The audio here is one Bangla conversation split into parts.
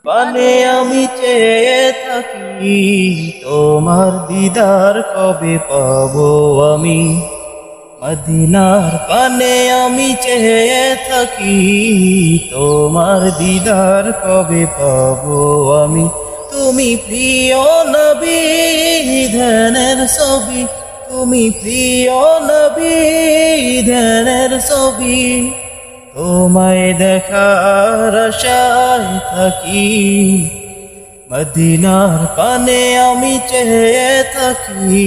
পানে আমি চেয়ে থাকি তোমার দিদার কবে পাবো আমি। মদিনার পানে আমি চেয়ে থাকি তোমার দিদার কবে পাবো আমি। তুমি প্রিয় নবী ধ্যানের ছবি, তুমি প্রিয় নবী ধ্যানের ছবি। তোমায় দেখার আশায় থাকি মদিনার পানে আমি চেয়ে থাকি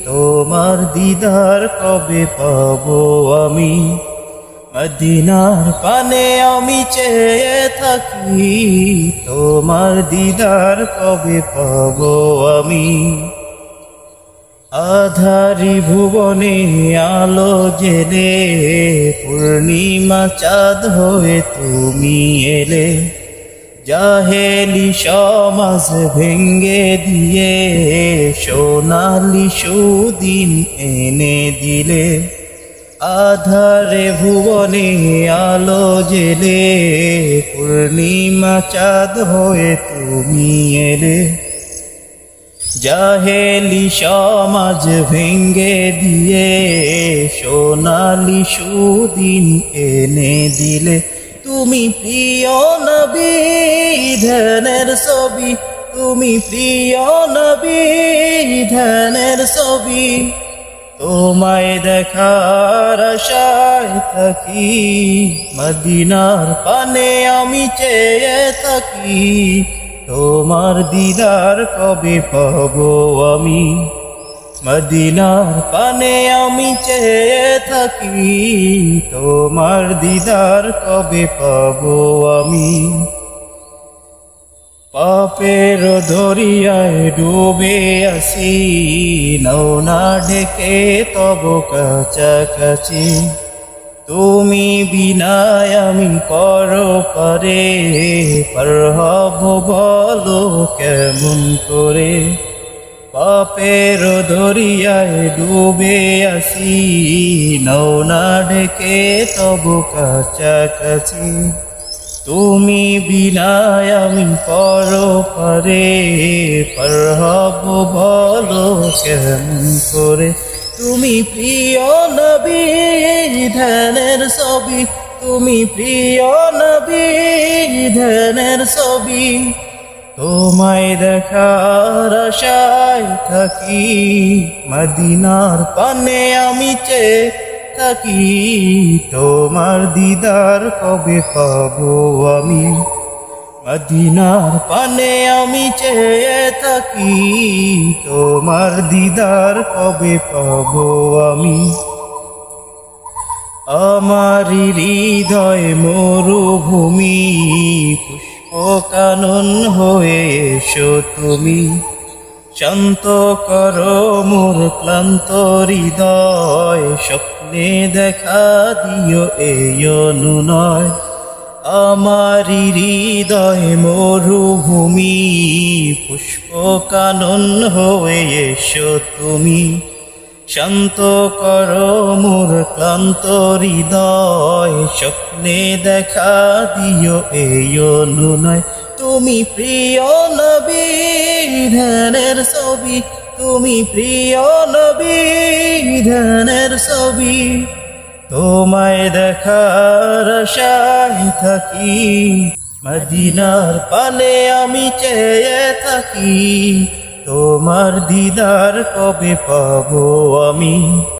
তোমার দিদার কবে পাবো আমি। মদিনার পানে আমি চেয়ে থাকি তোমার দিদার কবে পাবো আমি। আধারি ভুবনে আলো জেলে পূর্ণিমা চাঁদ হয়ে তুমি এলে। জাহেলি সমাজ ভেঙ্গে দিয়ে সোনালি সুদিন এনে দিলে। আধারে ভুবনে আলো জেলে পূর্ণিমা চাঁদ হয়ে তুমি এলে। জাহেলি সমাজ ভেঙ্গে দিয়ে সোনালি সুদিন এনে দিলে। তুমি প্রিয় নবী ধ্যানের ছবি, তুমি প্রিয় নবী ধ্যানের ছবি। তোমায় দেখার আশায় থাকি মদিনার পানে আমি চেয়ে থাকি তোমার দিদার কবে পাবো আমি। মদিনার পানে আমি চেয়ে থাকি তোমার দিদার কবে পাবো আমি। পাপের দরিয়ায় ডুবে আসি নৌনা ঢেকে তব কাছাকাছি। তুমি বিনায় আমি পরপারে পার হব বলো কেমন করে। পাপের দরিয়ায় ডুবে আসি নৌনা ঢেকে তব কাছাকাছি। তুমি বিনায় আমি পরপারে পার হব বলো কেমন করে। তুমি প্রিয় নবী ধ্যানের ছবি, তুমি প্রিয় নবী ধ্যানের ছবি। তোমায় দেখার আশায় থাকি মদিনার পানে আমি চেয়ে থাকি তোমার দিদার কবে পাবো আমি। মদিনার পানে আমি চেয়ে থাকি তোমার দিদার কবে পাবো আমি। আমার হৃদয় মরুভূমি পুষ্পকানন হয়ে এসো তুমি। শান্ত করো মোর ক্লান্ত হৃদয়, স্বপ্নে দেখা দিও এই অনুনয়। আমার হৃদয় মরুভূমি পুষ্পকানন হয়ে এসো তুমি। শান্ত করো মোর ক্লান্ত হৃদয়, স্বপ্নে দেখা দিও এই অনুনয়। তুমি প্রিয় নবী ধ্যানের ছবি, তুমি প্রিয় নবী ধ্যানের ছবি। তোমায় দেখার আশায় থাকি মদিনার পানে আমি চেয়ে থাকি তোমার দিদার কবে পাবো আমি।